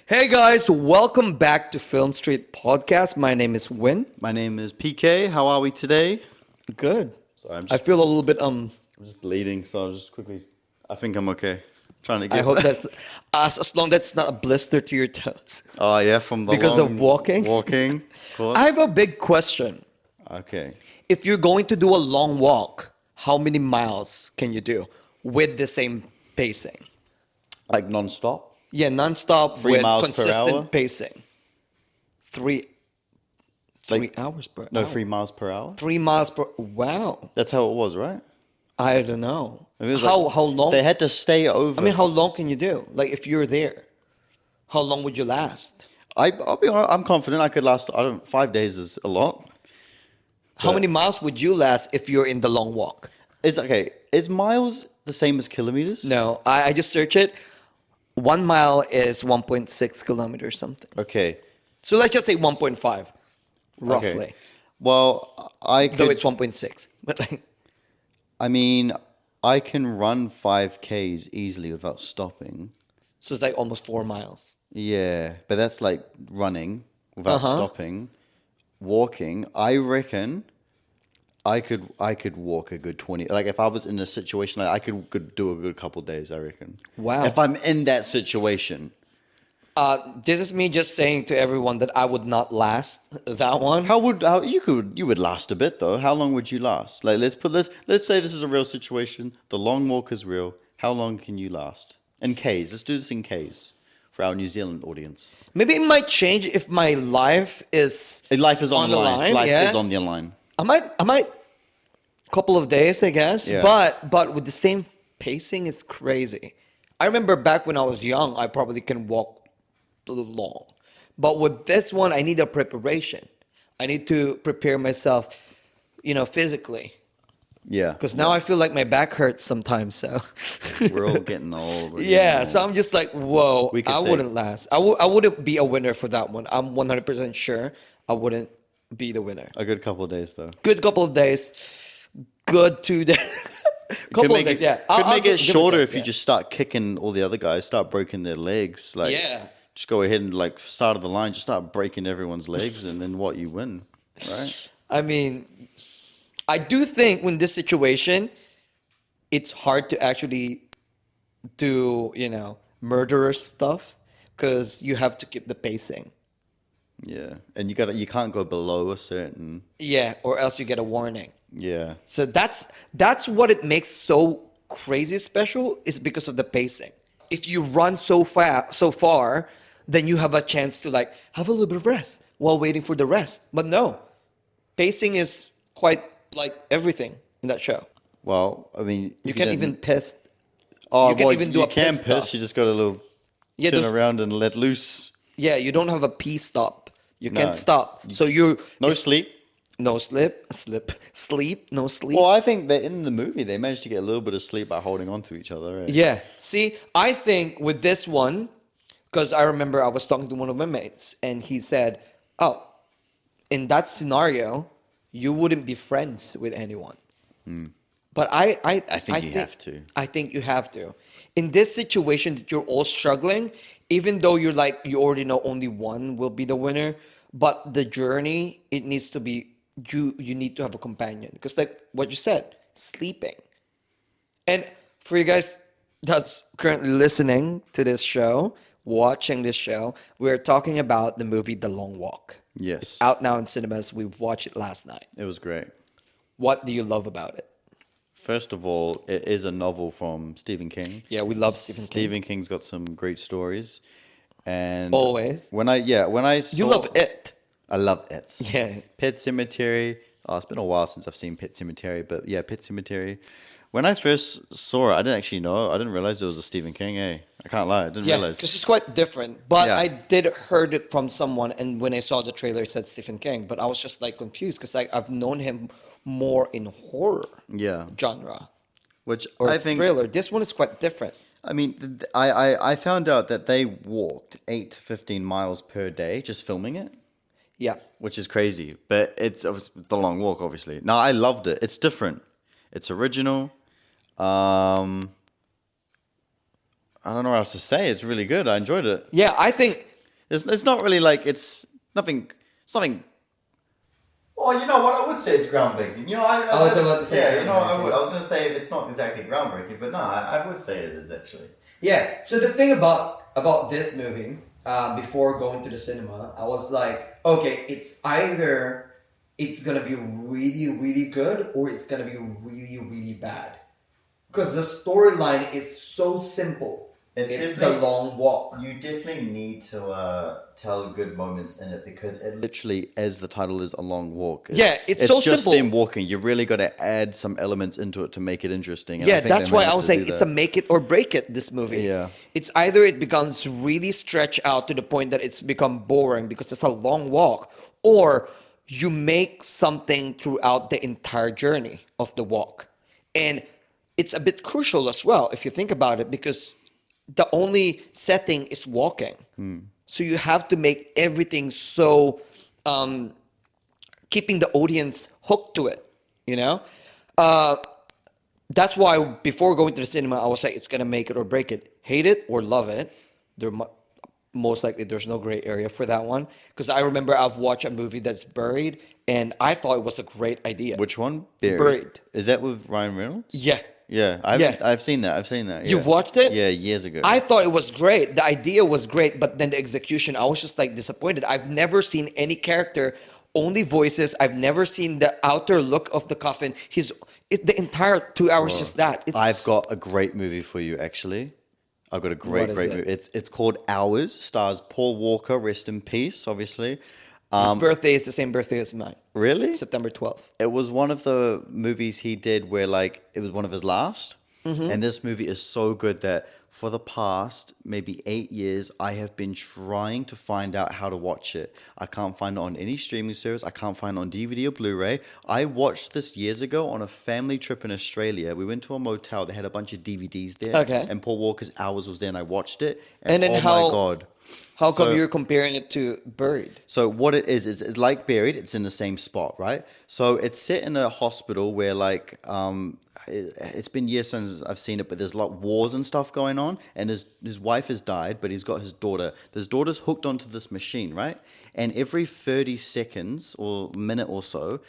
Hey guys, welcome back to Film Street Podcast. My name is Win. My name is PK. How are we today? Good. Sorry, I feel a little bit I'm just bleeding, so I'll just quickly. I think I'm okay. Trying to get. I hope that's as long that's not a blister to your toes Oh yeah, from the because long of walking. Walking, of course. I have a big question. Okay. If you're going to do a long walk, how many miles can you do with the same pacing? Like non-stop. Yeah, nonstop 3 with miles per consistent hour? pacing. Three Like- hours per No, hour. 3 miles per hour. 3 miles per. Wow. That's how it was, right? I don't know. It was How long? They had to stay over. I mean, how long can you do? Like, if you're there, how long would you last? I'll be honest. I'm confident I could last. 5 days is a lot. How But- many miles would you last if you're in the long walk? Is okay. Is miles the same as kilometers? No, I just search it. 1 mile is 1.6 kilometers something. Okay. So let's just say 1.5, roughly. Okay. Well, I Though could. it's 1.6. But I mean, I can run 5Ks easily without stopping. so it's like almost 4 miles. Yeah, but that's like running without Uh-huh. stopping. Walking, I reckon I could walk a good 20. Like if I was in a situation like I could do a good couple days, I reckon. Wow. If I'm in that situation. This is me just saying to everyone that I would not last that one. How you would last a bit though. How long would you last? Like let's say this is a real situation. The long walk is real. How long can you last? In Ks. Let's do this in Ks for our New Zealand audience. Maybe it might change if my life is Life is on the line. Life yeah. is on the line. I might couple of days, I guess. Yeah. But with the same pacing is crazy. I remember back when I was young, I probably can walk a little long. But with this one, I need a preparation. I need to prepare myself, physically. Yeah. Because now I feel like my back hurts sometimes. So We're all getting old. we're getting yeah, old. so I'm just like, whoa, We could I say- wouldn't last. I wouldn't be a winner for that one. I'm 100% sure I wouldn't be the winner. A good couple of days though. Good couple of days. Good 2 days. couple of days, yeah. Could make it give shorter that, if you yeah. just start kicking all the other guys, start breaking their legs. Like, Yeah. just go ahead and like start of the line, just start breaking everyone's legs, and then what you win, right? I mean, I do think in this situation, it's hard to actually do, murderous stuff because you have to keep the pacing. Yeah, and you can't go below a certain. Yeah, or else you get a warning. Yeah, So that's what it makes so crazy special is because of the pacing. If you run so far, then you have a chance to like have a little bit of rest while waiting for the rest. But no, pacing is quite like everything in that show. well, I mean, You if can't don't- even piss. Oh, you can't well, even do you a can piss piss. stop. You just got a little Yeah, turn those- around and let loose. Yeah, you don't have a pee stop. You No. can't stop. So you No sleep. no sleep, no sleep. Well, I think that in the movie they managed to get a little bit of sleep by holding on to each other. Right? Yeah. See, I think with this one, because I remember I was talking to one of my mates, and he said, "Oh, in that scenario, you wouldn't be friends with anyone." But I think you have to. I think you have to. In this situation that you're all struggling, even though you're like you already know only one will be the winner, but the journey it needs to be you need to have a companion because like what you said, sleeping. And for you guys that's currently listening to this show, watching this show, we're talking about the movie The Long Walk. Yes. It's out now in cinemas. We watched it last night. It was great. What do you love about it? First of all, it is a novel from Stephen King. Yeah, we love Stephen King. Stephen King's got some great stories, and Always. when I saw, You love it. I love it. Yeah. Pet Cemetery. Oh, it's been a while since I've seen Pet Cemetery, but yeah, Pet Cemetery. When I first saw it, I didn't actually know. I didn't realize it was a Stephen King. I can't lie, I didn't Yeah, realize. because it's quite different. But Yeah. I did heard it from someone, and when I saw the trailer, it said Stephen King. But I was just like confused because like I've known him more in horror Yeah, genre which or I think. thriller. This one is quite different. I mean, I found out that they walked 8 to 15 miles per day just filming it. Yeah. which is crazy. But it's The Long Walk, obviously. Now, I loved it. It's different. It's original. I don't know what else to say. It's really good. I enjoyed it. Yeah, I think It's not really like it's nothing. Something. Well, you know what? I would say it's groundbreaking. You know, I was about to say yeah. You know, I groundbreaking. would. I was going to say it's not exactly groundbreaking, but no, I would say it is actually. yeah. So the thing about this movie, before going to the cinema, I was like, okay, it's either it's gonna be really really good or it's gonna be really really bad, because the storyline is so simple. It's the long walk. You definitely need to tell good moments in it because it literally, as the title is, a long walk. It's so just simple. them walking. You really got to add some elements into it to make it interesting. And I Yeah, think that's they why I managed was to saying do it's that. a make it or break it, this movie. Yeah. It's either it becomes really stretched out to the point that it's become boring because it's a long walk, or you make something throughout the entire journey of the walk. And it's a bit crucial as well if you think about it, because the only setting is walking. So you have to make everything so keeping the audience hooked to it, you know? That's why before going to the cinema, I was like, it's gonna make it or break it. Hate it or love it. Most likely there's no gray area for that one. Because I remember I've watched a movie that's Buried, and I thought it was a great idea. Which one? Buried. Is that with Ryan Reynolds? Yeah. Yeah, I've seen that. Yeah. You've watched it? Yeah, years ago. I thought it was great. The idea was great, but then the execution, I was just like disappointed. I've never seen any character, only voices. I've never seen the outer look of the coffin. The entire 2 hours just that. I've got a great movie for you, actually. I've got a great What is it? movie. It's called Hours. Stars Paul Walker. Rest in peace, obviously. His birthday is the same birthday as mine. Really? September 12th. It was one of the movies he did where like it was one of his last. Mm-hmm. And this movie is so good that for the past maybe 8 years, I have been trying to find out how to watch it. I can't find it on any streaming service. I can't find it on DVD or Blu-ray. I watched this years ago on a family trip in Australia. We went to a motel. They had a bunch of DVDs there. Okay. And Paul Walker's Hours was there and I watched it. And then oh how- my God. How come So- you're comparing it to Buried? So what it is it's like Buried. It's in the same spot, right? So it's set in a hospital where like it's been years since I've seen it, but there's like wars and stuff going on, and his wife has died, but he's got his daughter. His daughter's hooked onto this machine, right? And every 30 seconds or minute or so,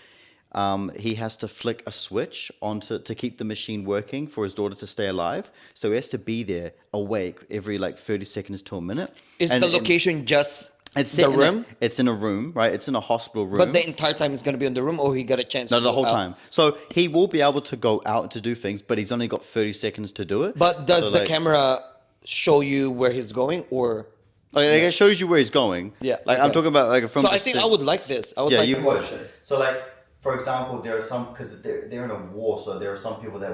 he has to flick a switch to keep the machine working for his daughter to stay alive. So he has to be there awake every like 30 seconds to a minute. Is And- the and location just it's the set in room? it's in a room, right? It's in a hospital room. But the entire time he's going to be in the room, or he got a chance No, to the go whole out? time. So he will be able to go out to do things, but he's only got 30 seconds to do it. But does So, the like- camera show you where he's going, or... Like, it shows you where he's going. Yeah, Like I'm okay. talking about like from. So I think I would like this. I would Yeah, like you to would. watch this. So like, for example, there are some because they're in a war, so there are some people that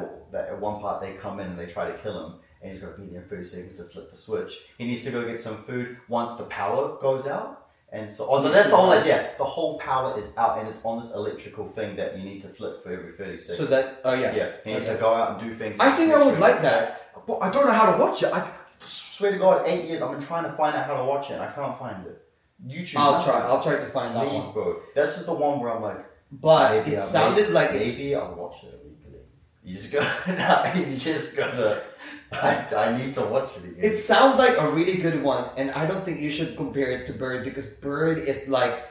at one part they come in and they try to kill him, and he's got to be there in 30 seconds to flip the switch. He needs to go get some food once the power goes out. And so, no, that's the whole idea. The whole power is out, and it's on this electrical thing that you need to flip for every 30 seconds. So that's... Oh, yeah. Yeah, he needs to go out and do things. I think I would like that. But I don't know how to watch it. I swear to God, 8 years I've been trying to find out how to watch it, and I can't find it. YouTube. I'll try to find that Please, one. bro. That's just the one where I'm like, But maybe it sounded like it's... maybe I'll watch it illegally. You just gotta. You just gotta. I need to watch it again. It sounds like a really good one, and I don't think you should compare it to Bird, because Bird is like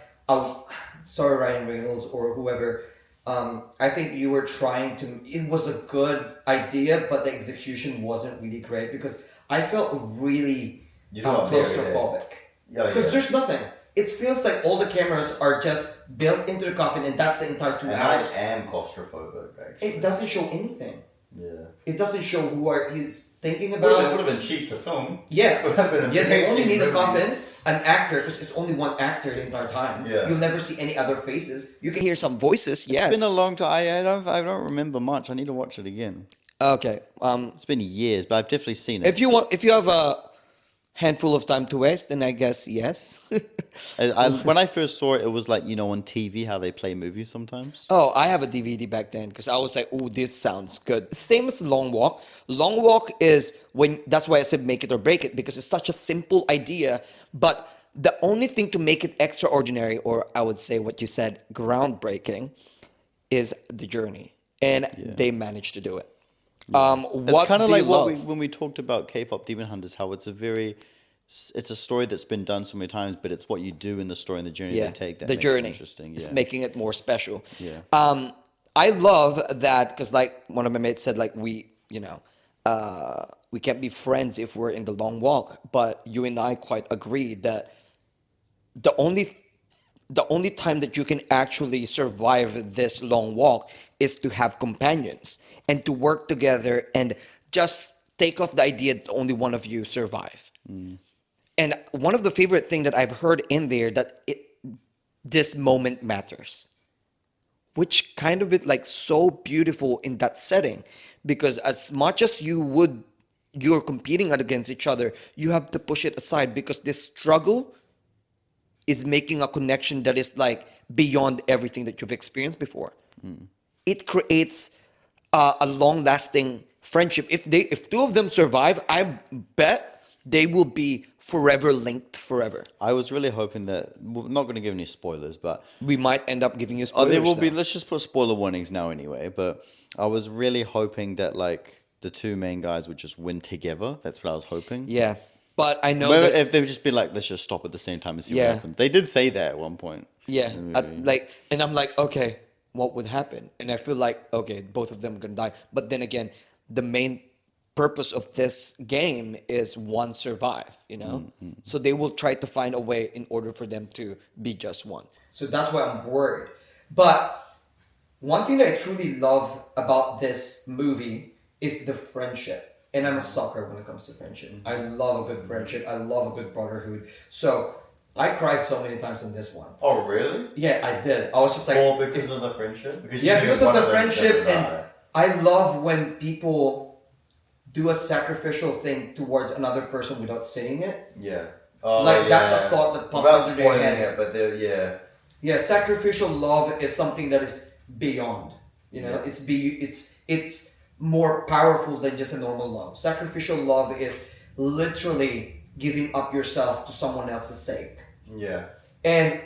sorry, Ryan Reynolds or whoever. I think you were trying to. It was a good idea, but the execution wasn't really great, because I felt really You felt very claustrophobic. Yeah, Because yeah. there's nothing. It feels like all the cameras are just built into the coffin, and that's the entire 2 And hours. I am claustrophobic, actually. It doesn't show anything. Yeah. It doesn't show he's thinking It about. would have been cheap to film. Yeah. Would have been a Yeah, they very only cheap need a movie. coffin, an actor, because it's only one actor the entire time. Yeah. You'll never see any other faces. You can hear some voices, yes. It's been a long time. I don't remember much. I need to watch it again. Okay. It's been years, but I've definitely seen it. If you have a handful of time to waste, then I guess yes. When I first saw it, it was like, on TV how they play movies sometimes. Oh, I have a DVD back then, because I was like, oh, this sounds good. Same as Long Walk. Long Walk is that's why I said make it or break it, because it's such a simple idea, but the only thing to make it extraordinary, or I would say what you said, groundbreaking, is the journey, and they managed to do it. It's What kind of do you like what we love? when we talked about K-pop Demon Hunters, how it's a story that's been done so many times, but it's what you do in the story and the journey they Yeah, take that the makes it journey interesting. is Yeah, making it more special. yeah, I love that because, like, one of my mates said, like, we can't be friends if we're in the long walk. But you and I quite agree that the only the only time that you can actually survive this long walk is to have companions and to work together and just take off the idea that only one of you survive. And one of the favorite thing that I've heard in there that this moment matters, which kind of it like so beautiful in that setting, because as much as you're competing against each other, you have to push it aside because this struggle is making a connection that is like beyond everything that you've experienced before. It creates a long lasting friendship. If two of them survive, I bet they will be forever linked forever. I was really hoping that we're not going to give any spoilers, but We might end up giving you there spoilers will be. though. Let's just put spoiler warnings now anyway. But I was really hoping that like the two main guys would just win together. That's what I was hoping. Yeah. But I know Well, that if they would just be like, let's just stop at the same time and see what Yeah. happens. They did say that at one point. yeah, in the movie. like, and I'm like, okay, what would happen? And I feel like, okay, both of them are gonna die. But then again, the main purpose of this game is one survive, you know? So they will try to find a way in order for them to be just one. So that's why I'm worried. But one thing that I truly love about this movie is the friendship. And I'm a sucker when it comes to friendship. I love a good friendship. I love a good brotherhood. So I cried so many times in this one. Oh, really? Yeah, I did. I was just like, All because of the friendship? Because yeah, you knew because of one the them was friendship, gonna and die. I love when people do a sacrificial thing towards another person without saying it. Yeah. Like, that's a thought that pops Without into their spoiling head. it, but yeah. Yeah, sacrificial love is something that is beyond. You know, Yeah. it's more powerful than just a normal love. Sacrificial love is literally giving up yourself to someone else's sake. Yeah. And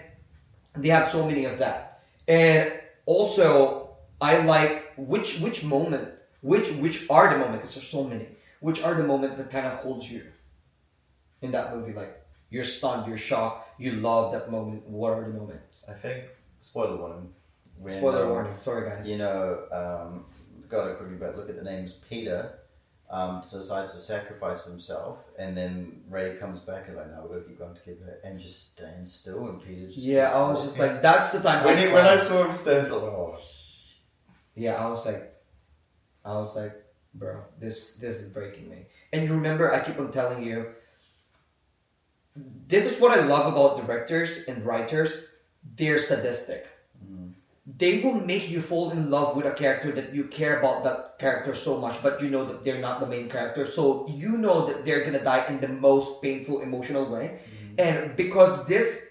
they have so many of that. And also, I like which moment, which are the moment, because there's so many, which are the moment that kind of holds you in that movie. Like, you're stunned, you're shocked, you love that moment. What are the moments? I think, spoiler warning. When, Spoiler warning, sorry guys. You know, gotta quickly but look at the names. Peter decides to sacrifice himself, and then Ray comes back and like, no, we're gonna keep going together, and just stands still, and Peter just Yeah, keeps I was just walking. like, that's the time when cried. I saw him stand still, oh, Yeah, I was like, bro, this is breaking me. And you remember, I keep on telling you, this is what I love about directors and writers. They're sadistic. They will make you fall in love with a character that you care about that character so much, but you know that they're not the main character. So you know that they're gonna die in the most painful, emotional way. And because this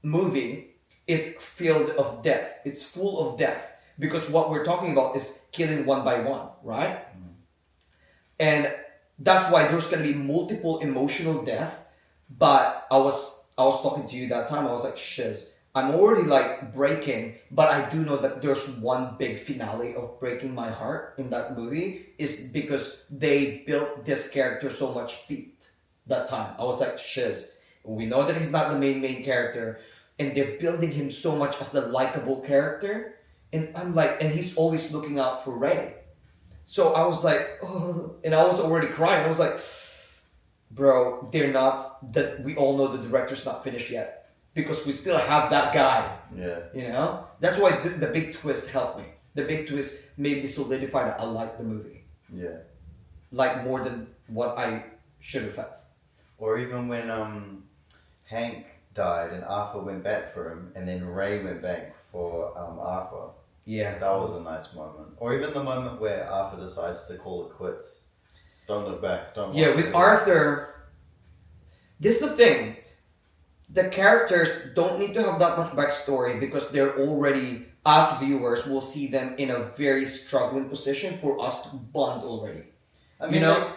movie is filled of death, it's full of death. Because what we're talking about is killing one by one, right? And that's why there's gonna be multiple emotional death. But I was talking to you that time. I was like, shiz, I'm already like breaking, but I do know that there's one big finale of breaking my heart in that movie is because they built this character so much beat that time. I was like, shiz, we know that he's not the main character, and they're building him so much as the likable character. And I'm like, and he's always looking out for Ray. So I was like, oh, and I was already crying. I was like, bro, they're not, that we all know the director's not finished yet. Because we still have that guy. yeah. You know? That's why the big twist helped me. The big twist made me solidify that I like the movie. Yeah. Like more than what I should have had. Or even when Hank died and Arthur went back for him, and then Ray went back for Arthur. Yeah. That was a nice moment. Or even the moment where Arthur decides to call it quits. Don't look back. Don't. Yeah, watch with it. Arthur, this is the thing. The characters don't need to have that much backstory because they're already, as viewers, will see them in a very struggling position for us to bond already. I mean, you know? like,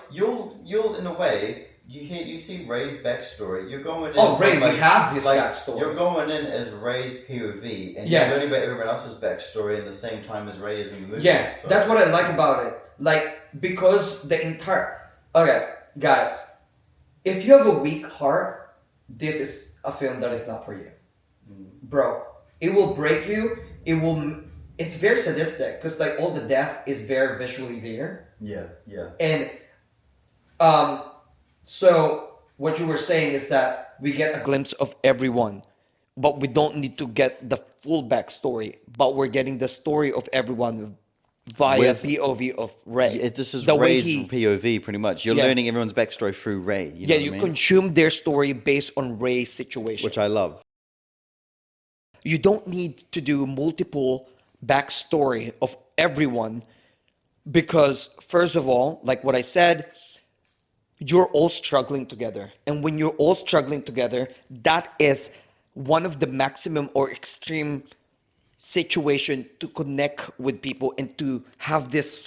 you'll in a way you see Ray's backstory. You're going in. Oh, Ray, from, we have his like, backstory. You're going in as Ray's POV, and Yeah. you're learning about everyone else's backstory in the same time as Ray is in the movie. Yeah, So- that's what I like about it. Like, because the entire... Okay, guys, if you have a weak heart, this is a film that is not for you. Bro, it will break you. It will... It's very sadistic, because, like, all the death is very visually there. Yeah, yeah. And, so, what you were saying is that we get a glimpse of everyone, but we don't need to get the full backstory, but we're getting the story of everyone via With- POV of Ray. This is The way Ray's he- POV, pretty much. You're Yeah. learning everyone's backstory through Ray. You know Yeah, what you I mean? consume their story based on Ray's situation. Which I love. You don't need to do multiple backstory of everyone because, first of all, like what I said, you're all struggling together. And when you're all struggling together, that is one of the maximum or extreme situation to connect with people and to have this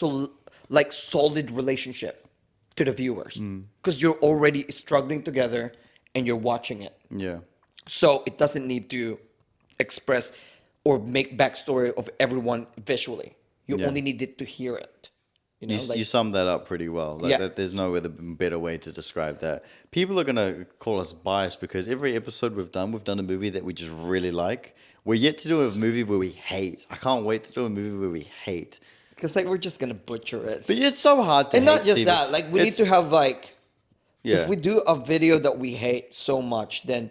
solid relationship to the viewers because you're already struggling together and you're watching it. Yeah. So it doesn't need to express or make backstory of everyone visually. You Yeah. only needed to hear it. You know, You summed that up pretty well. Like Yeah. that, there's no other better way to describe that. People are gonna call us biased because every episode we've done a movie that we just really like. We're yet to do a movie where we hate. I can't wait to do a movie where we hate. because like we're just gonna butcher it. But it's so hard to and hate, not just Steven. that, like we need It's- to have like Yeah. if we do a video that we hate so much, then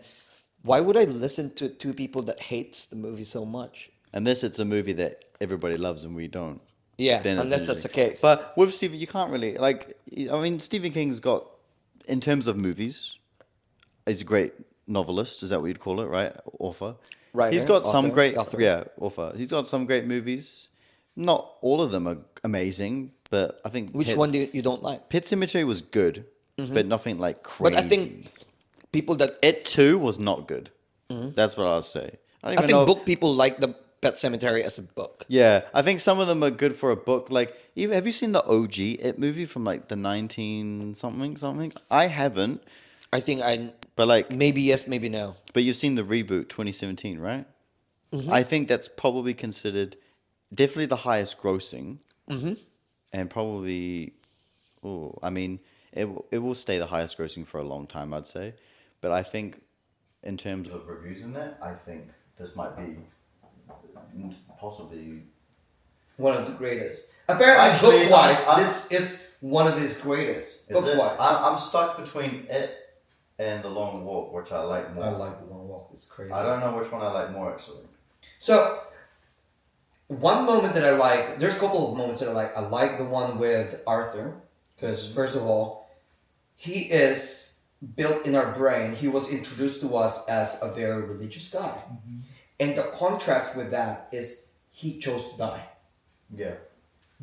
why would I listen to two people that hates the movie so much? Unless it's a movie that everybody loves and we don't. Yeah, Then it's unless that's the interesting. case. But with Stephen, you can't really like. I mean, Stephen King's got, in terms of movies, he's a great novelist. Is that what you'd call it, right? Author. Writer, He's got some author, great. author. Yeah, author. He's got some great movies. Not all of them are amazing, but I think Which one do you don't like? Pet Cemetery was good, but nothing like crazy. But I think people that It too was not good. That's what I'll say. I don't I even think know. book people like the Pet Cemetery as a book. Yeah, I think some of them are good for a book. Like, even have you seen the OG It movie from like the 19 something? I haven't, I think I but like, maybe yes, maybe no. but you've seen the reboot 2017, right? I think that's probably considered definitely the highest grossing, and probably, oh, I mean, it will stay the highest grossing for a long time, I'd say. But I think, in terms of reviews in that, I think this might be possibly. One of the greatest. Apparently, Actually, book-wise, I'm- this is one of his greatest. Is it? Book-wise. I'm stuck between it and The Long Walk, which I like more. I like The Long Walk. It's crazy. I don't know which one I like more, actually. So, one moment that I like, there's a couple of moments that I like. I like the one with Arthur, because first of all, he is built in our brain. He was introduced to us as a very religious guy. And the contrast with that is he chose to die. Yeah.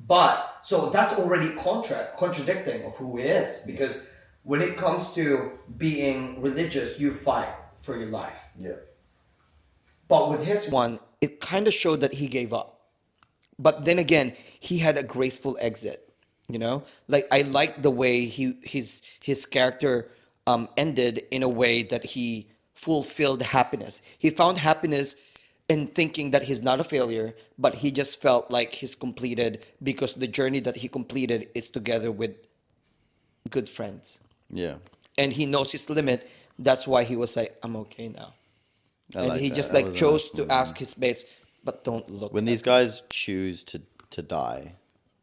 But, so that's already contradicting of who he is, because when it comes to being religious, you fight for your life. Yeah. But with his one, it kind of showed that he gave up. But then again, he had a graceful exit. You know, like I like the way his character ended in a way that he fulfilled happiness. He found happiness in thinking that he's not a failure, but he just felt like he's completed because the journey that he completed is together with good friends, Yeah. and he knows his limit. That's why he was like, "I'm okay now." I And like he that. just That like was a chose nice to movie. ask his mates, but don't look. When at these me." guys choose to die,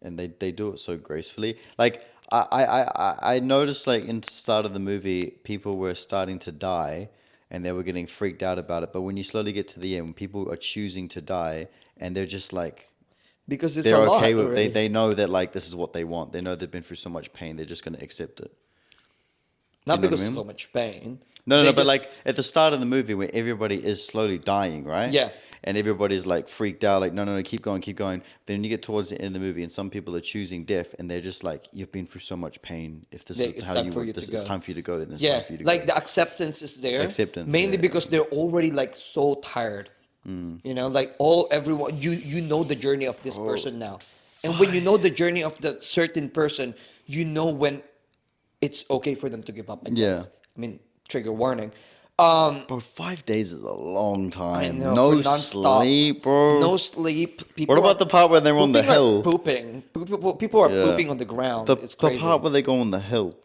and they do it so gracefully. Like I noticed, like in the start of the movie, people were starting to die, and they were getting freaked out about it. But when you slowly get to the end, when people are choosing to die, and they're just like because it's they're a lot okay with already. they know that like this is what they want. They know they've been through so much pain. They're just gonna accept it. Not You know what because I of mean? so much pain. No, They but just- like at the start of the movie where everybody is slowly dying, right? Yeah. And everybody's like freaked out, like, no, keep going, keep going. Then you get towards the end of the movie and some people are choosing death and they're just like, you've been through so much pain. If this Yeah, is it's how time you for would, you to this it's go. time for you to go, then it's yeah, time for you to like go. the acceptance is there. Acceptance, mainly yeah. because they're already like so tired. You know, like everyone you know the journey of this person now, and when you know the journey of the certain person, you know when it's okay for them to give up, I Yeah. guess. I mean, trigger warning. Bro, 5 days is a long I time. know, for No nonstop, sleep, bro. no sleep. What People are about the part where they're on the pooping are hill? pooping. People are Yeah. pooping on the The ground. It's the part crazy. where they go on the hill.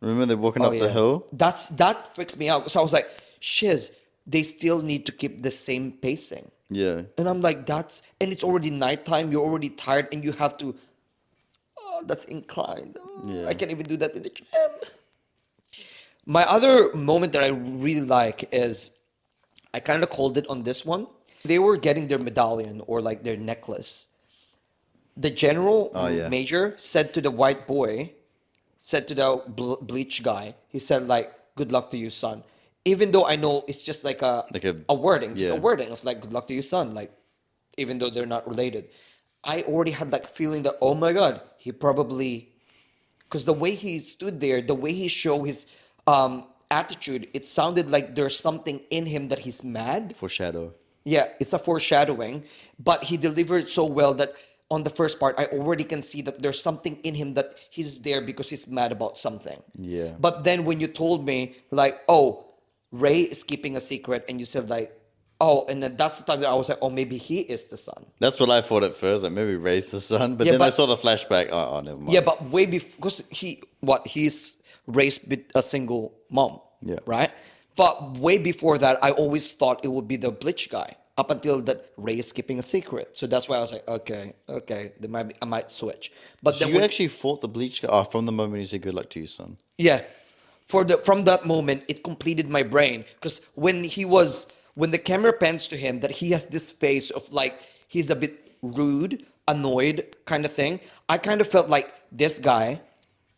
Remember they're walking Oh up the yeah, hill? that freaks me out. So I was like, shiz, they still need to keep the same pacing. Yeah. And I'm like, and it's already nighttime. You're already tired, and you have to. Oh, that's inclined. Oh, I Yeah. can't even do that in the gym. My other moment that I really like is I kind of called it on this one. They were getting their medallion or like their necklace. The general Oh yeah. major said to the white boy, said to the bleach guy, he said like, "Good luck to you, son." Even though I know it's just like Like a a wording, just a yeah. wording of like, "Good luck to you, son." Like, even though they're not related, I already had like feeling that oh my god, he probably because the way he stood there, the way he showed his attitude, it sounded like there's something in him that he's mad. Foreshadow. Yeah, it's a foreshadowing, but he delivered so well that on the first part, I already can see that there's something in him that he's there because he's mad about something. Yeah. But then when you told me, like, oh, Ray is keeping a secret, and you said, like, oh, and then that's the time that I was like, oh, maybe he is the son. That's what I thought at first, like maybe raise the son. But Yeah, then I but saw the flashback. Oh, never yeah, mind. but way before, because he's raised with a single mom, Yeah. right? But way before that, I always thought it would be the Bleach guy. Up until that Ray is keeping a secret, so that's why I was like, okay, I might switch. But So then you when actually fought the bleach guy? Oh, from the moment you said good luck to you, son. yeah, from that moment, it completed my brain because when the camera pans to him, that he has this face of like he's a bit rude, annoyed kind of thing. I kind of felt like this guy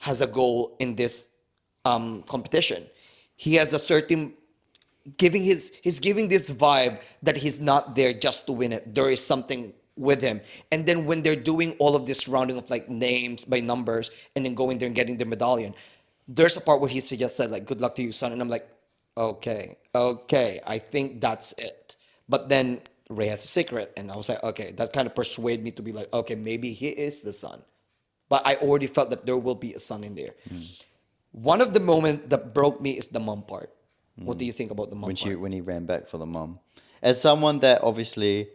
has a goal in this competition. He has a certain he's giving this vibe that he's not there just to win it. There is something with him. And then when they're doing all of this rounding of like names by numbers and then going there and getting the medallion, there's a part where he just said like good luck to you, son. And I'm like, okay, I think that's it. But then Ray has a secret, and I was like, okay, that kind of persuaded me to be like, okay, maybe he is the son. But I already felt that there will be a son in there. One of the moments that broke me is the mom part. What do you think about the mom part? When he ran back for the mum. As someone that obviously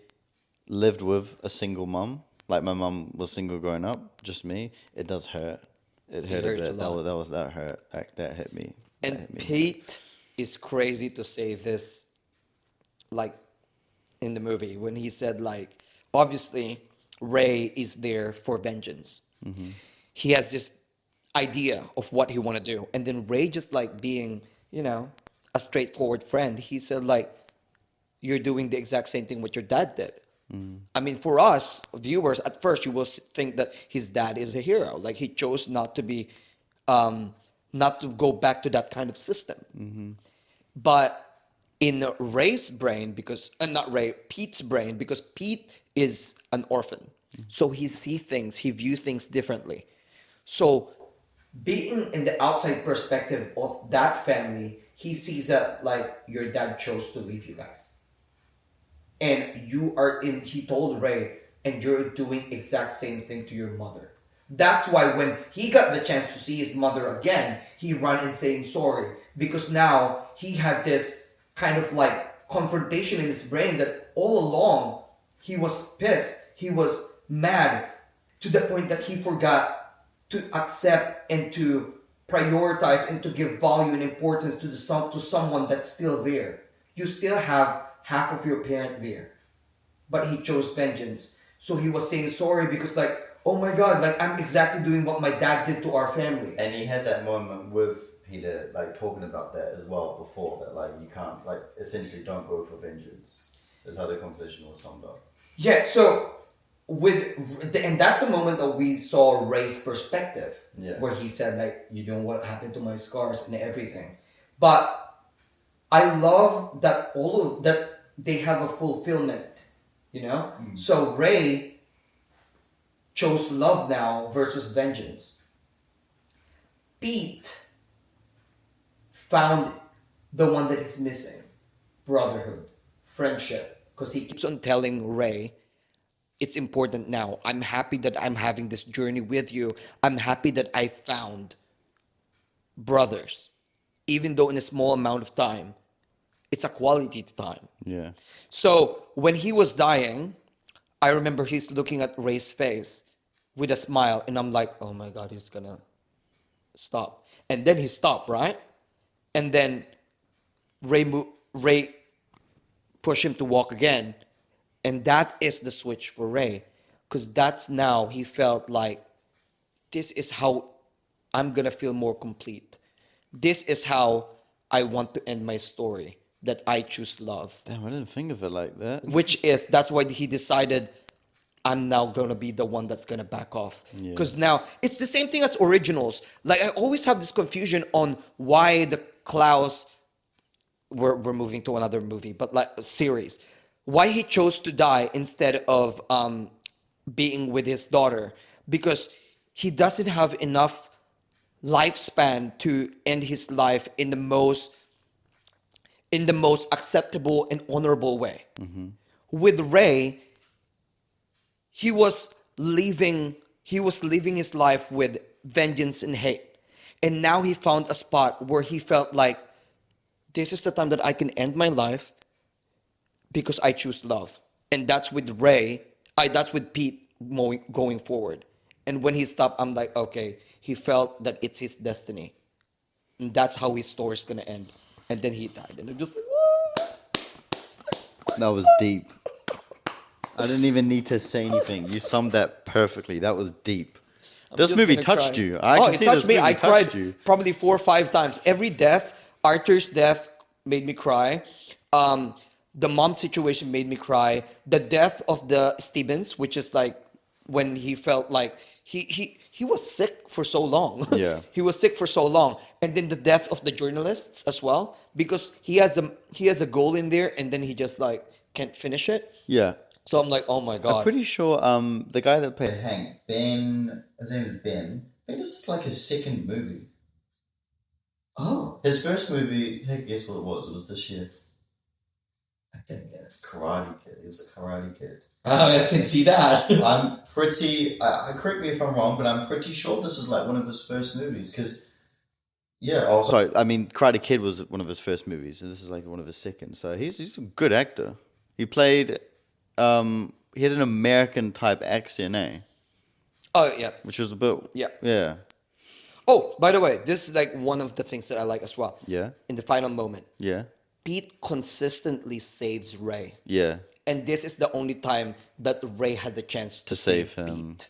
lived with a single mum, like my mum was single growing up, just me, it does hurt. It hurt a hurts a bit. lot. That hurt. That hit me. That And hit me. Pete is crazy to say this, like in the movie, when he said, like, obviously, Ray is there for vengeance. He has this idea of what he want to do. And then Ray, just like being, a straightforward friend, he said, like, you're doing the exact same thing what your dad did. I mean, for us viewers, at first you will think that his dad is a hero. Like he chose not to be, not to go back to that kind of system. But in Ray's brain, because not Ray, Pete's brain, because Pete is an orphan, so he see things, he view things differently. So being in the outside perspective of that family, he sees that like your dad chose to leave you guys and you are in he told Ray and you're doing exact same thing to your mother. That's why when he got the chance to see his mother again, he ran and saying sorry because now he had this kind of like confrontation in his brain that all along he was pissed, he was mad to the point that he forgot to accept and to prioritize and to give value and importance to to someone that's still there. You still have half of your parent there, but he chose vengeance. So he was saying sorry because like, oh my god, like I'm exactly doing what my dad did to our family. And he had that moment with Peter, like talking about that as well before, that like you can't, like essentially don't go for vengeance. Is how the conversation was summed up. Yeah, so and that's the moment that we saw Ray's perspective, Yeah. where he said like, you know what happened to my scars and everything. But I love that all of that they have a fulfillment, So Ray chose love now versus vengeance. Pete found the one that is missing, brotherhood, friendship, because he keeps on telling Ray, it's important now. I'm happy that I'm having this journey with you. I'm happy that I found brothers, even though in a small amount of time, it's a quality time. Yeah. So when he was dying, I remember he's looking at Ray's face with a smile, and I'm like, oh my God, he's gonna stop. And then he stopped, right? And then Ray pushed him to walk again. And that is the switch for Ray. Because that's now he felt like this is how I'm gonna feel more complete. This is how I want to end my story. That I choose love. Damn, I didn't think of it like that. That's why he decided I'm now gonna be the one that's gonna back off. Yeah. Because now it's the same thing as originals. Like I always have this confusion on why the Klaus we're moving to another movie, but like a series. Why he chose to die instead of being with his daughter. Because he doesn't have enough lifespan to end his life in the most acceptable and honorable way. With Ray, he was living his life with vengeance and hate. And now he found a spot where he felt like this is the time that I can end my life because I choose love. And that's with Ray, that's with Pete going forward. And when he stopped, I'm like, okay, he felt that it's his destiny. And that's how his story's gonna end. And then he died. And I'm just like, That was deep. I didn't even need to say anything. You summed that perfectly. That was deep. This just movie gonna touched cry. you. It See touched this me. movie I touched cried you. probably 4 or 5 times. Every death, Arthur's death made me cry. The mom situation made me cry. The death of the Stevens, which is like when he felt like he was sick for so long. Yeah. He was sick for so long. And then the death of the journalists as well, because he has a goal in there, and then he just like can't finish it. Yeah. So I'm like, oh my I'm God. pretty sure the guy that played Hank, Ben, his name is Ben. I think this is like his second movie. Oh, His first movie, hey, guess what it was? It was this year. I can guess. Karate Kid. He was a Karate Kid. Oh, I can see that. I'm pretty, correct me if I'm wrong, but I'm pretty sure this is like one of his first movies because, yeah. Oh, sorry. I mean, Karate Kid was one of his first movies, and this is like one of his second. So he's a good actor. He played, he had an American type accent, Oh yeah. which was a bit, Yeah. yeah, Oh, by the way, this is like one of the things that I like as well. yeah, In the final moment, yeah, Pete consistently saves Ray. yeah. And this is the only time that Ray had the chance To save him. Pete.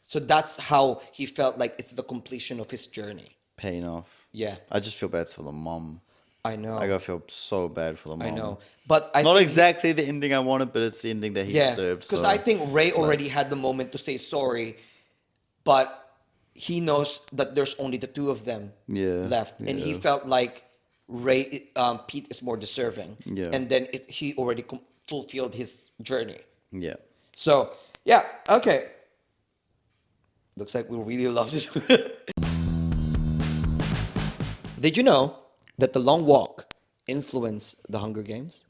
So that's how he felt like it's the completion of his journey. Paying off. Yeah, I just feel bad for the mom. I know. I gotta feel so bad for the mom. I know. But I Not think, exactly the ending I wanted, but it's the ending that he yeah, deserved. because so I think Ray it's like- already had the moment to say sorry, but he knows that there's only the two of them Yeah, left, and he yeah. felt like Pete is more deserving. Yeah. And then he already fulfilled his journey. Yeah. So yeah, okay. Looks like we really love this. Did you know that The Long Walk influenced The Hunger Games?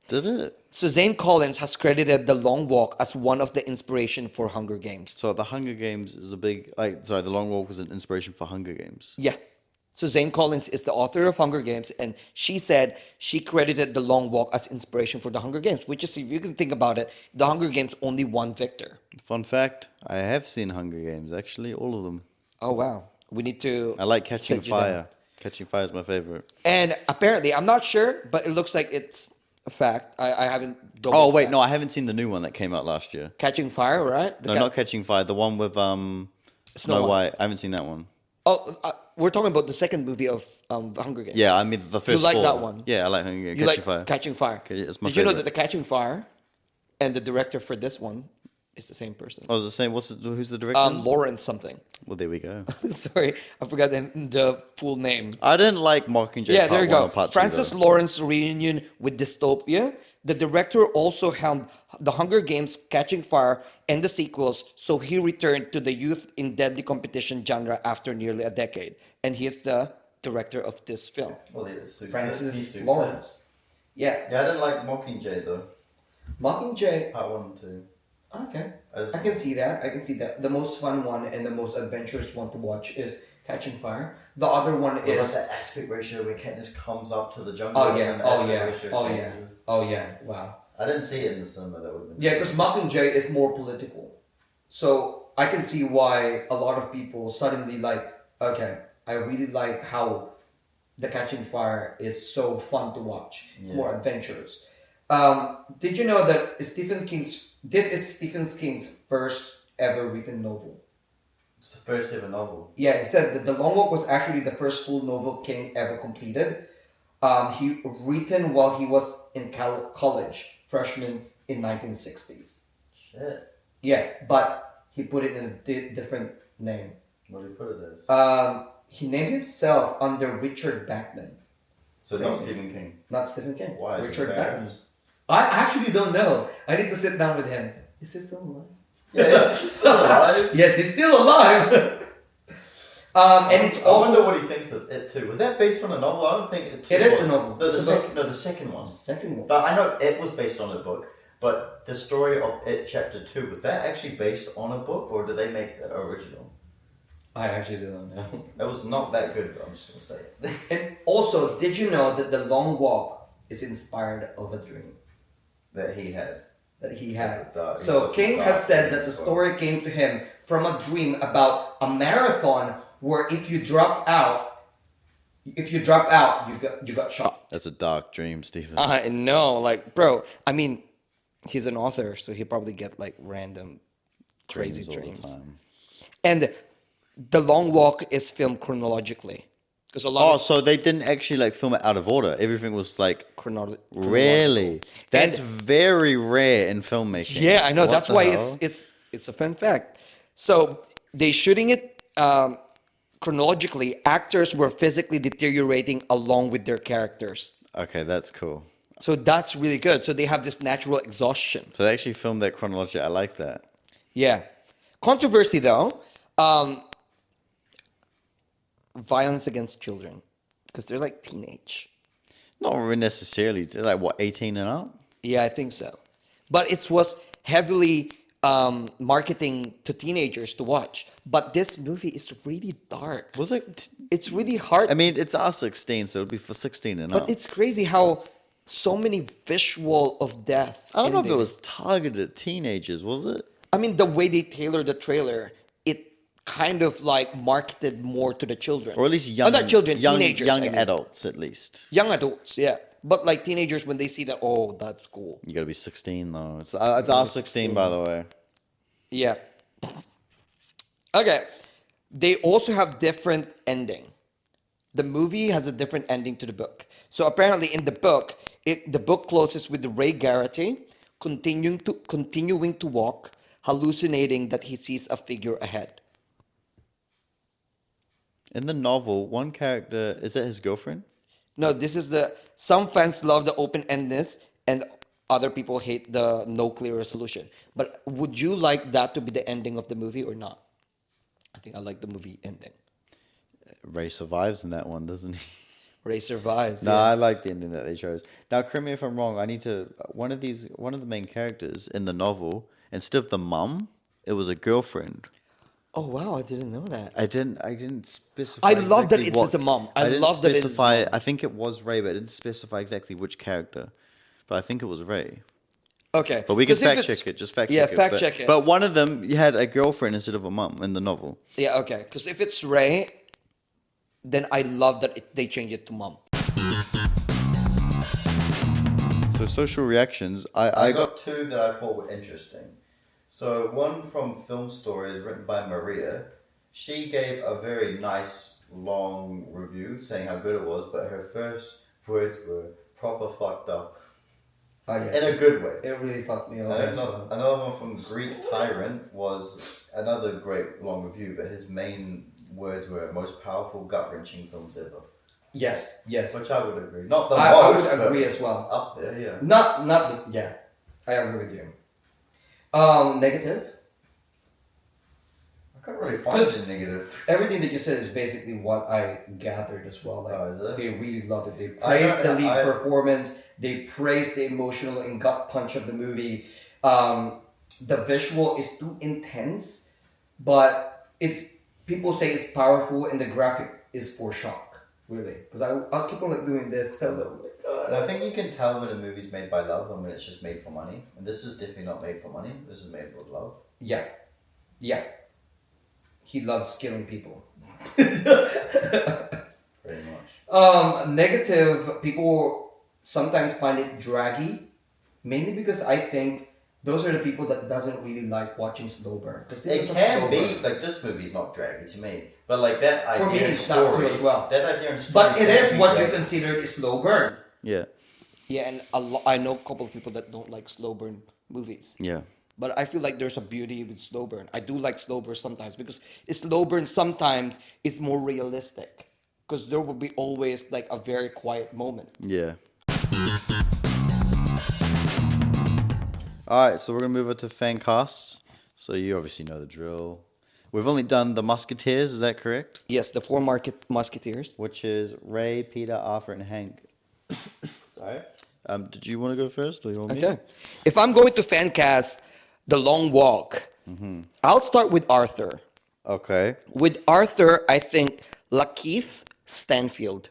Did it? Suzanne Collins has credited The Long Walk as one of the inspiration for Hunger Games. So the Hunger Games is a big the Long Walk was an inspiration for Hunger Games. Yeah. Suzanne Collins is the author of Hunger Games, and she said she credited The Long Walk as inspiration for The Hunger Games, which is, if you can think about it, The Hunger Games only one victor. Fun fact, I have seen Hunger Games, actually, all of them. Oh, wow. We need to... I like Catching sit you down. Fire. Catching Fire is my favorite. And apparently, I'm not sure, but it looks like it's a fact. I haven't... Oh, wait, no, I haven't seen the new one that came out last year. Catching Fire, right? No, not Catching Fire, the one with Snow White. White. I haven't seen that one. Oh, we're talking about the second movie of Hunger Games. Yeah, I mean the first like four. that one? Yeah, I like Hunger Games. You Catching like Fire. Catching Fire. Okay, it's my Did you know favorite. that the Catching Fire and the director for this one is the same person? I was just saying, who's the director? Lawrence something. Well, there we go. Sorry, I forgot the full name. I didn't like Mockingjay. Yeah, part there you one go. or part two, Francis though. Lawrence reunion with dystopia. The director also helmed The Hunger Games, Catching Fire, and the sequels, so he returned to the youth in deadly competition genre after nearly a decade. And he is the director of this film. Well, it's Francis Lawrence. Yeah. Yeah, I didn't like Mockingjay though. Mockingjay. Part one and two. Okay. I just- I can see that. I can see that. The most fun one and the most adventurous one to watch is Catching Fire. The other one What is about that aspect ratio when Katniss comes up to the jungle? oh yeah, and the oh aspect yeah, ratio oh yeah, changes? oh yeah. Wow. I didn't see it in the cinema. That would have been Yeah, because Mockingjay is more political, so I can see why a lot of people suddenly like. Okay, I really like how the Catching Fire is so fun to watch. It's Yeah. more adventurous. Did you know that this is Stephen King's first ever written novel? It's the first ever novel. Yeah, he said that The Long Walk was actually the first full novel King ever completed. He written while he was in college, freshman in 1960s. Shit. Yeah, but he put it in a different name. What did he put it as? He named himself under Richard Bachman. So not Crazy. Stephen King. Not Stephen King. Why? Is it Richard embarrassed? Bachman. I actually don't know. I need to sit down with him. Is he still alive? Yeah, he's still alive. Yes, he's still alive. And it's I also wonder what he thinks of it too. Was that based on a novel? I don't think it. It is was. a novel. The It's a book. second, no, the second one. second one. But I know it was based on a book. But the story of It Chapter 2, was that actually based on a book, or did they make the original? I actually don't know. It was not that good. I'm just gonna say it. And also, did you know that The Long Walk is inspired of a dream that he had. that he It had? was a dark- it So was a King dark has said dream that the as well. story came to him from a dream about a marathon where if you drop out, you got shot. That's a dark dream, Stephen. I know, like, bro. I mean, he's an author, so he probably get like random, crazy all the dreams. time. And The Long Walk is filmed chronologically, because a lot Oh, of so they didn't actually like film it out of order. Everything was like chronological. really. That's And- very rare in filmmaking. Yeah, I know. What That's the why hell? it's a fun fact. So they shooting it chronologically. Actors were physically deteriorating along with their characters. Okay, that's cool. So that's really good. So they have this natural exhaustion. So they actually filmed that chronology. I like that. Yeah. Controversy though. Violence against children, because they're like teenage. Not really necessarily. They're like what, 18 and up? Yeah, I think so. But it was heavily marketing to teenagers to watch. But this movie is really dark. Was it? It's really hard. I mean, it's R16, so it'll be for 16 and up. But it's crazy how so many visual of death. I don't know in if it there. was targeted at teenagers, was it? I mean, the way they tailored the trailer, it kind of like marketed more to the children. Or at least young, not children, young, teenagers. young I mean. adults at least. Young adults, yeah. But like teenagers, when they see that, oh, that's cool. You gotta be 16 though. It's R16 by the way. Yeah. Okay. They also have different ending. The movie has a different ending to the book. So apparently in the book, the book closes with Ray Garrity continuing to walk, hallucinating that he sees a figure ahead. In the novel, one character, is that his girlfriend? No, this is some fans love the open-endedness and other people hate the no clear resolution. But would you like that to be the ending of the movie or not? I think I like the movie ending. Ray survives in that one, doesn't he? Ray survives. No, yeah. I like the ending that they chose. Now, correct me if I'm wrong. I need to one of the main characters in the novel, instead of the mum, it was a girlfriend. Oh wow, I didn't know that. I didn't specify. I love that exactly it's what- his mum. I didn't love that it's his specify. mum. I think it was Ray, but I didn't specify exactly which character. But I think it was Ray. Okay. But we can 'Cause if fact it's- check it. Just fact Yeah, check it. fact But- check it. But one of them had a girlfriend instead of a mum in the novel. Yeah, okay. Because if it's Ray, then I love that they change it to mom. So social reactions. I got two that I thought were interesting. So one from Film Stories written by Maria. She gave a very nice long review saying how good it was, but her first words were proper fucked up. Oh In a good way. It really fucked me And up. then as well. another one from Greek Tyrant was another great long review, but his main words were most powerful gut wrenching films ever. Yes, yes. Which I would agree. Not the I most, would agree but as well. up there, yeah. Yeah. I agree with you. Negative. I couldn't really find anything negative. Everything that you said is basically what I gathered as well. Like Oh, is it? they really loved it. They I praised the know- lead I- performance. They praised the emotional and gut punch of the movie. The visual is too intense, but it's people say it's powerful and the graphic is for shock, really. Because I keep on like doing this because I was like, oh my god. And I think you can tell when a movie's made by love and when it's just made for money. And this is definitely not made for money. This is made with love. Yeah, yeah. He loves killing people. Very much. Negative. People sometimes find it draggy, mainly because I think those are the people that doesn't really like watching slow burn. Because It can be like this movie's not draggy to me, but like that idea For me, and it's not story, too as well. That idea and story. But it can is be what you draggy. consider a slow burn. Yeah. Yeah, and I know a couple of people that don't like slow burn movies. Yeah. But I feel like there's a beauty with slow burn. I do like slow burn sometimes because slow burn sometimes is more realistic. Because there will be always like a very quiet moment. Yeah. All right, so we're gonna move on to fan casts. So you obviously know the drill. We've only done the Musketeers, is that correct? Yes, the four musketeers. Which is Ray, Peter, Arthur, and Hank. Sorry. Did you want to go first, or you want me? Okay. If I'm going to fan cast The Long Walk, I'll start with Arthur. Okay. With Arthur, I think Lakeith Stanfield.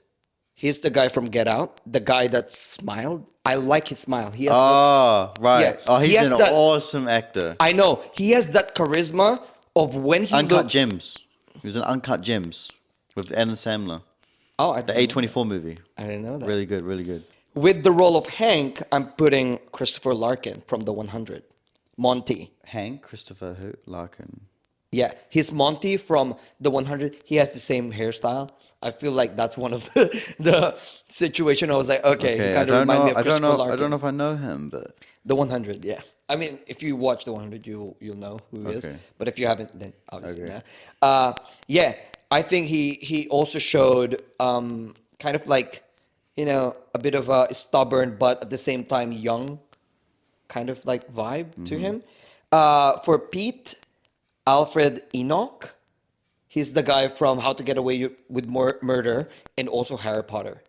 He's the guy from Get Out, the guy that smiled. I like his smile. He has Oh, right. Yeah, Oh, he he's has an that- awesome actor. I know. He has that charisma of when he Uncut looks... Gems. He was in Uncut Gems with Adam Sandler. Oh, I The didn't know A24 movie. that. I didn't know that. Really good, really good. With the role of Hank, I'm putting Christopher Larkin from The 100. Monty. Hank, Christopher Larkin. Yeah, he's Monty from The 100. He has the same hairstyle. I feel like that's one of the situation. I was like, okay, he kind of remind me of Christopher Larkin. I don't know if I know him, but The 100, yeah. I mean, if you watch The 100, you'll know who he is. Okay. But if you haven't, then obviously Okay. not. Yeah, I think he also showed kind of like, a bit of a stubborn but at the same time young kind of like vibe to him. For Pete, Alfred Enoch. He's the guy from How to Get Away with Murder and also Harry Potter.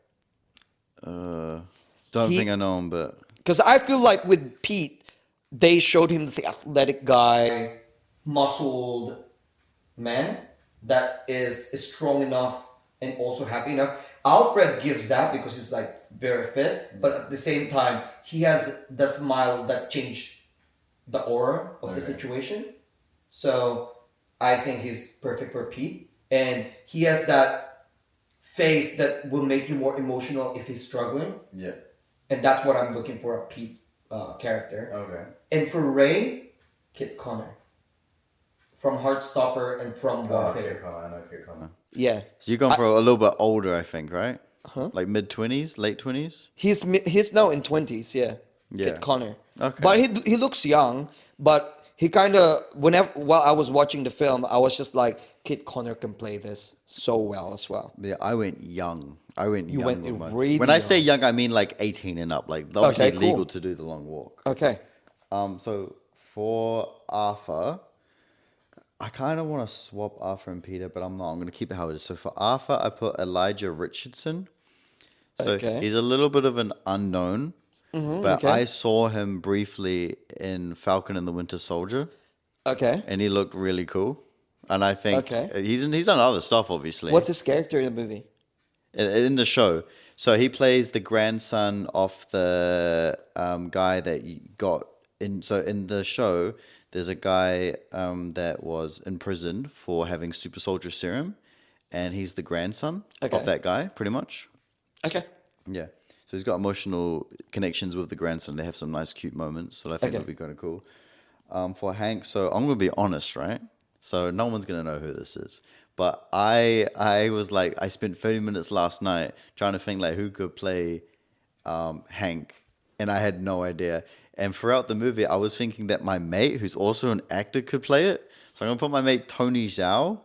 don't He- think I know him, but Because I feel like with Pete, they showed him this athletic guy, muscled man that is strong enough and also happy enough. Alfred gives that because he's like very fit, but at the same time, he has the smile that changed the aura of the Okay. situation. So I think he's perfect for Pete. And he has that face that will make you more emotional if he's struggling. yeah. And that's what I'm looking for a Pete character. Okay. And for Ray, Kit Connor. From Heartstopper and from Warfare. I know Kit Connor. Yeah. So you're going for a little bit older, I think, right? Like mid-20s, late 20s? He's now in 20s, yeah. Yeah. Kit Connor. Okay. But he looks young, but he kind of, while I was watching the film, I was just like, Kit Connor can play this so well as well. Yeah, I went young. You went with mine. really When I say young, I mean like 18 and up. Like obviously cool. legal to do the long walk. Okay. So for Arthur, I kind of want to swap Arthur and Peter, but I'm not. I'm going to keep it how it is. So for Arthur, I put Elijah Richardson. So Okay. he's a little bit of an unknown, but okay. I saw him briefly in Falcon and the Winter Soldier, Okay. and he looked really cool. And I think Okay. he's done other stuff, obviously. What's his character in the movie? In the show? So he plays the grandson of the guy that you got in. So in the show, there's a guy that was imprisoned for having super soldier serum, and he's the grandson Okay. of that guy, pretty much. Okay. Yeah. So he's got emotional connections with the grandson. They have some nice, cute moments that I think Okay. would be kind of cool. For Hank, so I'm gonna be honest, right? So no one's gonna know who this is, but I was like, I spent 30 minutes last night trying to think like who could play Hank, and I had no idea. And throughout the movie, I was thinking that my mate, who's also an actor, could play it. So I'm gonna put my mate Tony Zhao,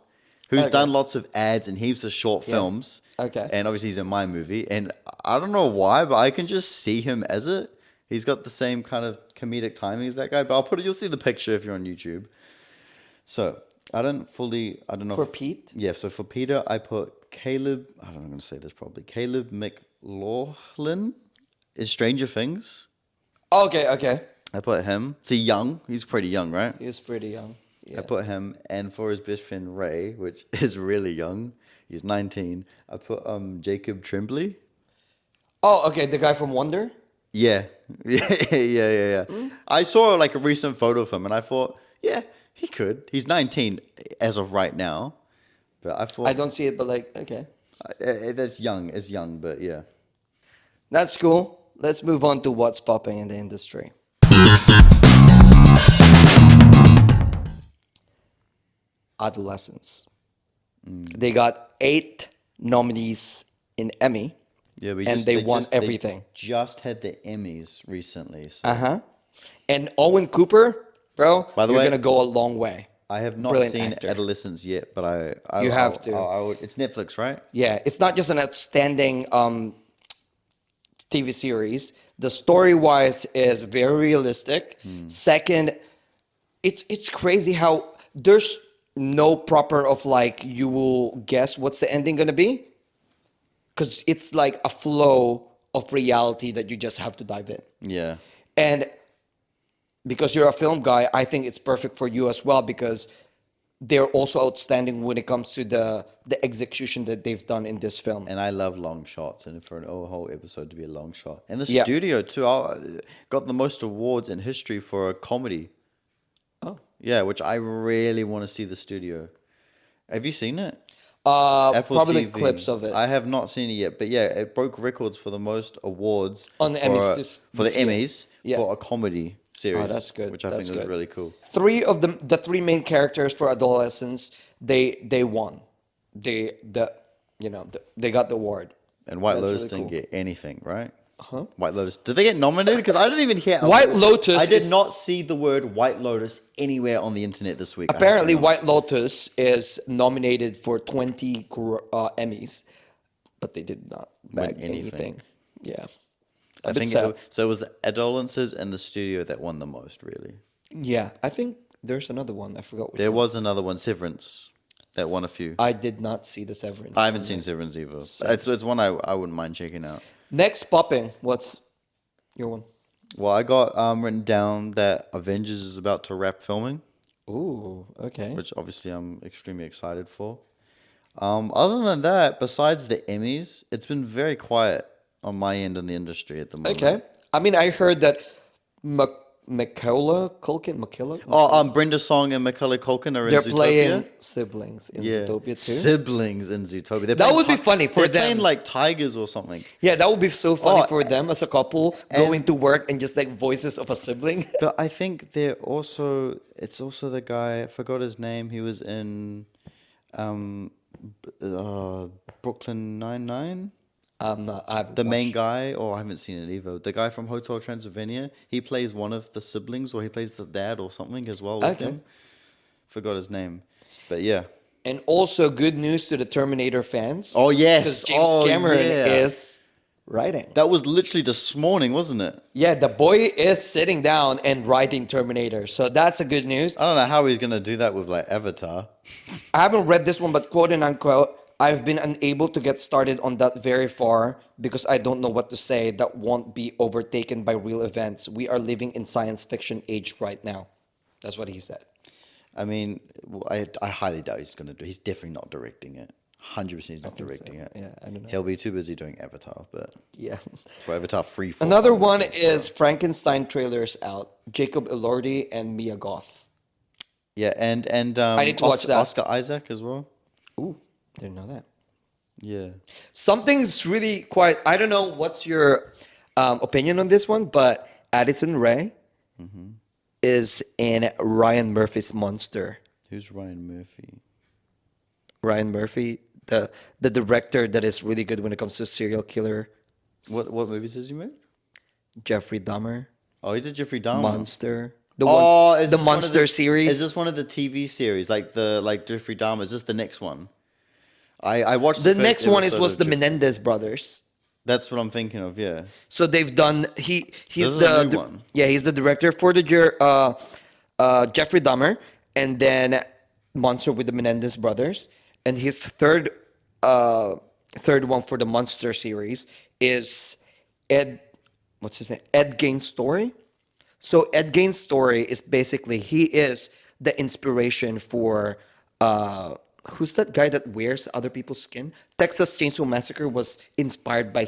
who's Okay. done lots of ads and heaps of short films. Okay. And obviously he's in my movie, and I don't know why, but I can just see him as it. He's got the same kind of comedic timing as that guy. But you'll see the picture if you're on YouTube. So I don't know. For Pete? Yeah. So for Peter, I put Caleb. I don't know. I'm going to say this probably. Caleb McLaughlin is Stranger Things. Okay. I put him. He's young. He's pretty young, right? He was pretty young. I Yeah. put him, and for his best friend Ray, which is really young, he's 19. I put Jacob Tremblay. Oh, okay, the guy from Wonder. Yeah, yeah. I saw like a recent photo of him, and I thought, yeah, he could. He's 19 as of right now, but I I thought don't see it, but like, okay, that's young. It's young, but yeah. that's cool. Let's move on to what's popping in the industry. Adolescents. They got 8 nominees in Emmy, Yeah, and they won everything. just had the Emmys recently. So. Uh huh. And Owen Cooper, bro, By the you're way, gonna go a long way. I have not Brilliant seen actor. Adolescence yet, but I You have to. I would, it's Netflix, right? Yeah, it's not just an outstanding TV series. The story wise is very realistic. Second, it's crazy how there's no proper of like you will guess what's the ending gonna be, because it's like a flow of reality that you just have to dive in. Yeah. And because you're a film guy, I think it's perfect for you as well, because they're also outstanding when it comes to the execution that they've done in this film. And I love long shots, and for an whole episode to be a long shot, and the Yeah. studio too, got the most awards in history for a comedy. Oh. Yeah, which I really want to see the studio. Have you seen it? Probably TV. clips of it. I have not seen it yet, but yeah, it broke records for the most awards On the for, Emmys for the this year. Emmys Yeah. for a comedy series. Oh, that's good. Which I That's think was good. really cool. Three of the three main characters for adolescents, they won. They got the award. And White That's Lotus really didn't cool. get anything, right? Huh? White Lotus. Did they get nominated? Because I didn't even hear. White Lotus I did is- not see the word White Lotus anywhere on the internet this week. I have to Apparently, be honest. White Lotus is nominated for 20 Emmys, but they did not bag anything. anything. Yeah, I think so. It was the Adolescents and the studio that won the most, really. yeah. I think there's another one. I forgot which There one. was another one, Severance, that won a few. I did not see the Severance. I haven't seen Severance either. It's one I wouldn't mind checking out. Next popping. What's your one? Well, I got written down that Avengers is about to wrap filming, Ooh, okay. which obviously I'm extremely excited for. Other than that, besides the Emmys, it's been very quiet on my end in the industry at the moment. Okay. I mean, I heard that Macaulay Culkin. Oh, Brenda Song and Macaulay Culkin are in They're Zootopia. playing siblings in Yeah, Zootopia too. siblings in Zootopia. They're That playing would be funny for they're playing them. like tigers or something. Yeah, that would be so funny Oh, for them as a couple going to work and just like voices of a sibling. But I think it's also the guy, I forgot his name. He was in Brooklyn Nine-Nine. I haven't The main watched. guy, I haven't seen it either. The guy from Hotel Transylvania, he plays one of the siblings, or he plays the dad or something as well with Okay. him. Forgot his name, but yeah. And also good news to the Terminator fans. Oh yes, Because James oh, Cameron yeah. is writing. That was literally this morning, wasn't it? Yeah, the boy is sitting down and writing Terminator. So that's a good news. I don't know how he's gonna do that with like Avatar. I haven't read this one, but quote and unquote, I've been unable to get started on that very far because I don't know what to say that won't be overtaken by real events. We are living in science fiction age right now. That's what he said. I mean, I highly doubt he's gonna do. He's definitely not directing it. 100% he's not directing it. Yeah, I don't know. He'll be too busy doing Avatar, but Yeah. for Avatar free. Another one is Frankenstein trailers out. Jacob Elordi and Mia Goth. Yeah, and I need to watch that. Oscar Isaac as well. Ooh, didn't know that. Yeah. Something's really quite. I don't know what's your opinion on this one, but Addison Rae is in Ryan Murphy's Monster. Who's Ryan Murphy? Ryan Murphy, the director that is really good when it comes to serial killer. What movies has he made? Jeffrey Dahmer, Oh, he did Jeffrey Dahmer. Monster. The Oh, ones, is the this one of Monster series. Is this one of the TV series, like Jeffrey Dahmer? Is this the next one? I watched the first next one episode was of the Jeffrey- Menendez brothers. That's what I'm thinking of. Yeah. So they've done. He's is the a new one. yeah, he's the director for the Jeffrey Dahmer, and then Monster with the Menendez brothers, and his third one for the Monster series is Ed. What's his name? Ed Gain's story. So Ed Gain's story is basically he is the inspiration for who's that guy that wears other people's skin? Texas Chainsaw Massacre was inspired by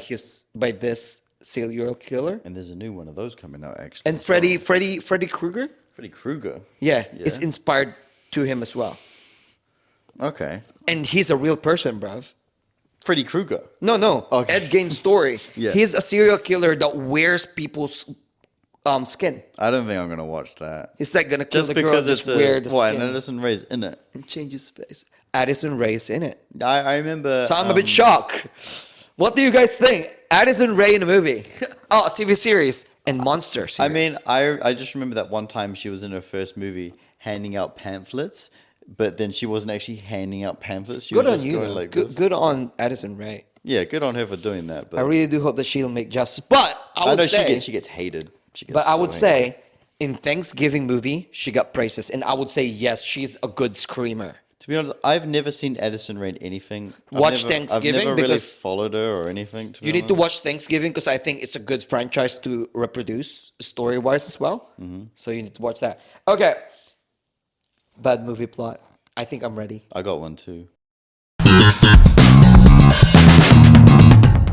this serial killer. And there's a new one of those coming out actually. And as well. Freddy Krueger? Freddy Krueger. Yeah, Yeah. it's inspired to him as well. Okay. And he's a real person, bruv. Freddy Krueger. No. Okay. Ed Gein's story. Yeah. He's a serial killer that wears people's skin. I don't think I'm gonna watch that. He's like gonna kill Just the girl, because just it's wear the what, skin and Addison Rae's in it. and change his face. Addison Rae's in it. I remember. So I'm a bit shocked. What do you guys think? Addison Rae in a movie, oh, a TV series, and monster series. I mean, I just remember that one time she was in her first movie handing out pamphlets, but then she wasn't actually handing out pamphlets. She good was on just you. going Though. like Good, this. good on Addison Rae. Yeah, good on her for doing that. But I really do hope that she'll make justice. But I I would know say, she gets hated. She gets but I so would hated. say, in Thanksgiving movie, she got praises, and I would say yes, she's a good screamer. To be honest, I've never seen Addison Rae in anything. Watch I've Thanksgiving never really because followed her or anything. To you be need to honest. watch Thanksgiving because I think it's a good franchise to reproduce story wise as well. Mm-hmm. So you need to watch that. Okay. Bad movie plot. I think I'm ready. I got one too.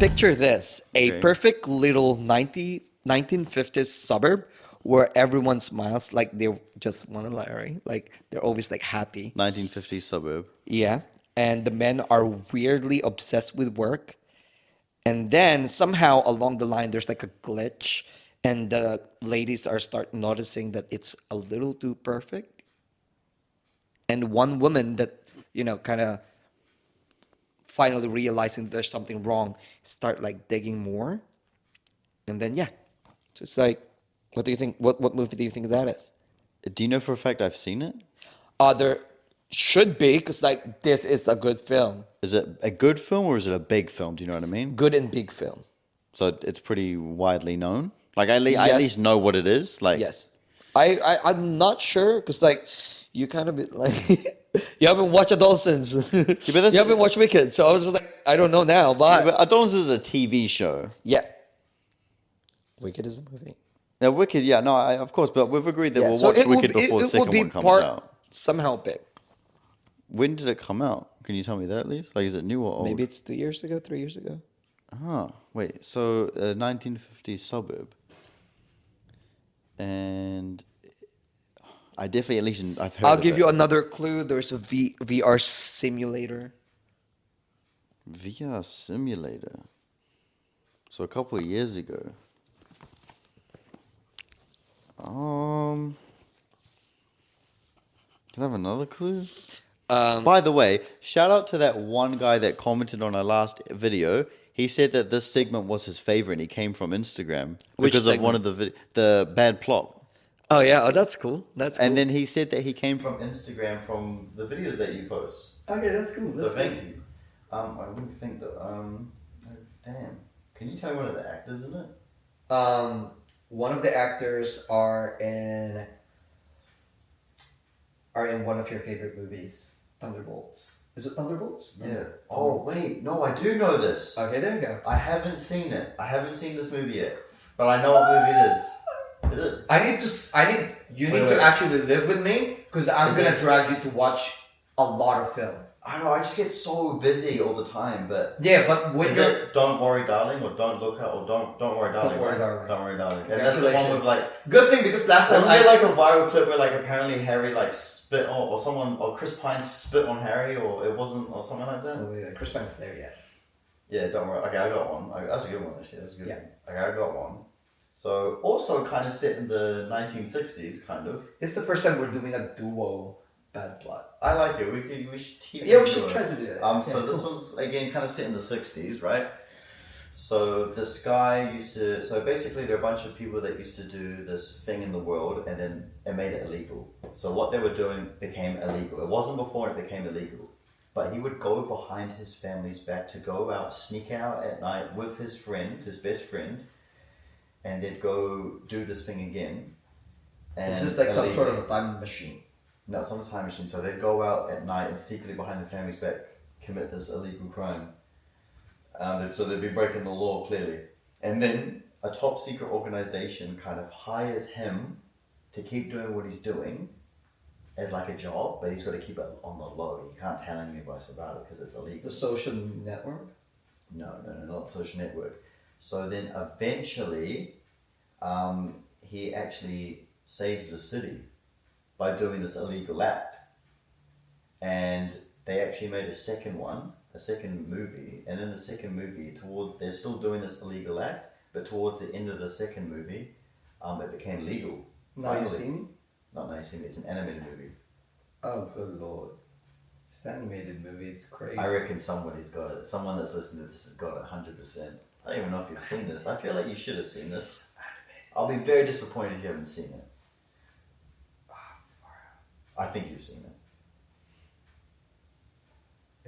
Picture this a Okay. perfect little 1950s suburb where everyone smiles like they just want to marry. Like they're always like happy. 1950s suburb. Yeah. And the men are weirdly obsessed with work. And then somehow along the line, there's like a glitch. And the ladies are start noticing that it's a little too perfect. And one woman that, kind of finally realizing there's something wrong, start like digging more. And then, yeah. So it's like, what do you think? What movie do you think that is? Do you know for a fact I've seen it? There should be, because like this is a good film. Is it a good film or is it a big film? Do you know what I mean? Good and big film. So it's pretty widely known. Like I at Yes. least know what it is. Like Yes. I'm not sure because like you kind of bit like you haven't watched Adolescents. that's- You haven't watched Wicked. So I was just like, I don't know now, but But Adonis is a TV show. yeah. Wicked is a movie. Now Wicked, yeah, no, of course, but we've agreed that Yeah. we'll So watch it will Wicked be- before the it will second be one comes part out. somehow big. When did it come out? Can you tell me that at least? Like, is it new or old? Maybe it's 2 years ago, 3 years ago. Oh, wait. So, 1950s suburb. And I definitely, at least, I've heard I'll of give it. you another clue. There's a VR simulator. VR simulator. So, a couple of years ago. Can I have another clue? By the way, shout out to that one guy that commented on our last video. He said that this segment was his favorite and he came from Instagram Which because of one segment? of the bad plot. Oh yeah, oh that's cool. That's cool. And then he said that he came from Instagram from the videos that you post. okay, that's cool. So thank you. I wouldn't think that. Oh, damn. Can you tell me one of the actors in it? One of the actors are in one of your favorite movies, Thunderbolts. Is it Thunderbolts? Yeah. Oh wait, no, I do know this. Okay, there you go. I haven't seen it. I haven't seen this movie yet, but I know what movie it is. Is it? You Wait, need wait. to actually live with me because I'm Is gonna it- drag you to watch a lot of film. I know. I just get so busy all the time, but. Yeah, but when Is you're it Don't Worry Darling or Don't Look Up or Don't Worry Darling? Worry, right? Darling. Don't Worry Darling. And that's the one Congratulations. with like good thing because last time wasn't there like a viral clip where like apparently Harry like spit on or someone or Chris Pine spit on Harry or it wasn't or something like that? so yeah, Chris Pine's there yet. Yeah, don't worry. Okay, I got one. That's a good one actually. That's a good Yeah. one. Okay, I got one. So also kind of set in the 1960s, kind of. It's the first time we're doing a duo bad plot. I like it. We should keep. Yeah, we doing should it. try to do that. So this one's again kind of set in the 60s, right? So this guy used to. So basically, there are a bunch of people that used to do this thing in the world, and then it made it illegal. So what they were doing became illegal. It wasn't before it became illegal. But he would go behind his family's back to go out, sneak out at night with his friend, his best friend, and they'd go do this thing again. And Is this like some sort of illegally. a time machine? No, it's not a time machine. So they'd go out at night and secretly behind the family's back commit this illegal crime. So they'd be breaking the law clearly. And then a top secret organization kind of hires him to keep doing what he's doing as like a job, but he's got to keep it on the low. He can't tell anybody else about it because it's illegal. The social network? No, not social network. So then eventually, he actually saves the city by doing this illegal act. And they actually made a second movie. And in the second movie, they're still doing this illegal act, but towards the end of the second movie, it became legal. Now You Finally. See Me? Not Now You See Me, it's an animated movie. Oh, good lord. It's an animated movie, it's crazy. I reckon somebody's got it. Someone that's listening to this has got it 100%. I don't even know if you've seen this. I feel like you should have seen this. I'll be very disappointed if you haven't seen it. I think you've seen it.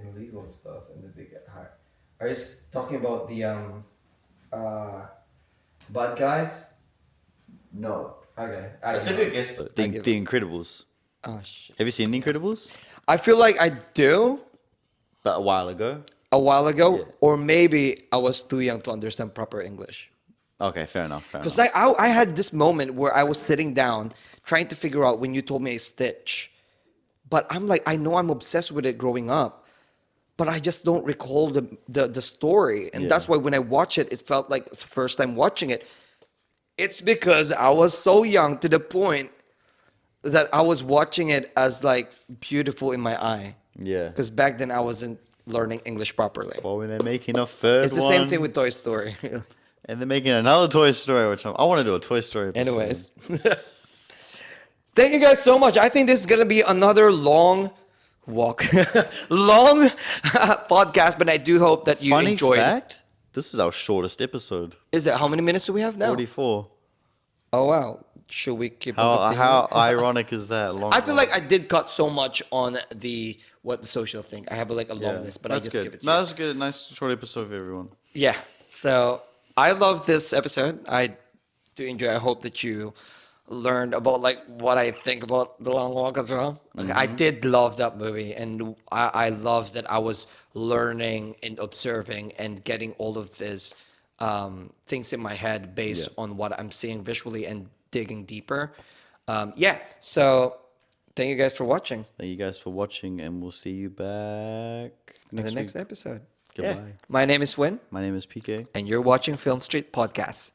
Illegal stuff and the big high. Are you talking about the bad guys? No. Okay. It's a good guess though. The Incredibles. Oh shit. Have you seen The Incredibles? I feel like I do But a while ago. a while ago, Yeah. or maybe I was too young to understand proper English. Okay, fair enough. Because like I had this moment where I was sitting down trying to figure out when you told me a Stitch, but I'm like, I know I'm obsessed with it growing up, but I just don't recall the story, and that's why when I watch it, it felt like the first time watching it. It's because I was so young to the point that I was watching it as like beautiful in my eye. Yeah. Because back then I wasn't learning English properly. Well, when they're making a third It's the same thing with Toy Story. And they're making another Toy Story, which I want to do a Toy Story episode. Anyways. Thank you guys so much. I think this is going to be another long walk, long podcast, but I do hope that you Funny enjoyed it. fact, this is our shortest episode. Is it, how many minutes do we have now? 44. Oh, wow. Should we keep on How continuing? ironic is that? Long I feel like I did cut so much on the social thing. I have like a long list, but I that's just good. give it to No, you. that's good. Nice short episode for everyone. Yeah. So I love this episode. I do enjoy. I hope that you learned about like what I think about The Long Walk as well. Like, I did love that movie, and I love that I was learning and observing and getting all of this things in my head based on what I'm seeing visually and digging deeper. So thank you guys for watching. Thank you guys for watching, and we'll see you back In the next next week. episode. Goodbye. My name is Win, My name is PK. and you're watching Film Street Podcast.